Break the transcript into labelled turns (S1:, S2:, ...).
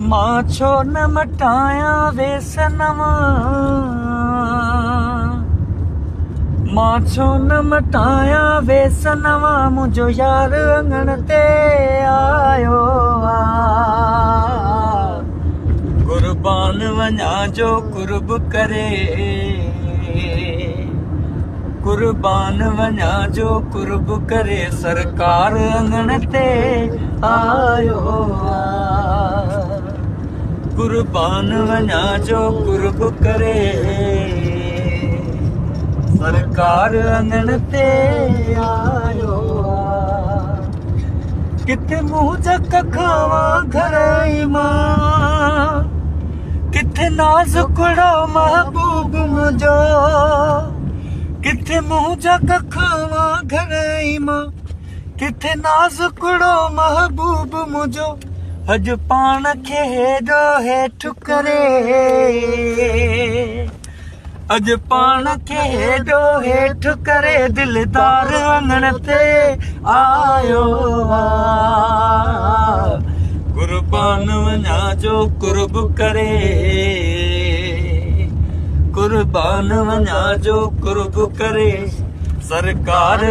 S1: मां छो न मटाया वेसनवा, मां छो न मटाया वेसनवा, मुंहिंजो यार अंगण ते आयो आ। कुर्बान वञा जो कुर्ब करे, कुर्बान वञा जो कुर्ब करे, सरकार अंगण ते आयो आ। कुर्बान वञा जो कुर्ब करे, सरकार अंगण ते आयो आ। किथे मुंह जक खावा घर ई मां, किथे नाज़ुकड़ो महबूब मुंहिंजो, किथे मुंह जक खावा घर ई मां, किथे नाज़ुकड़ो महबूब मुंहिंजो, अॼु पाण खे हेॾो हेठि करे, अॼु पाण खे हेॾो हेठि करे, दिलदार अंगण ते आयो आ। कुर्बान वञा जो कुर्ब करे, कुर्बान वञा जो कुर्ब करे, सरकार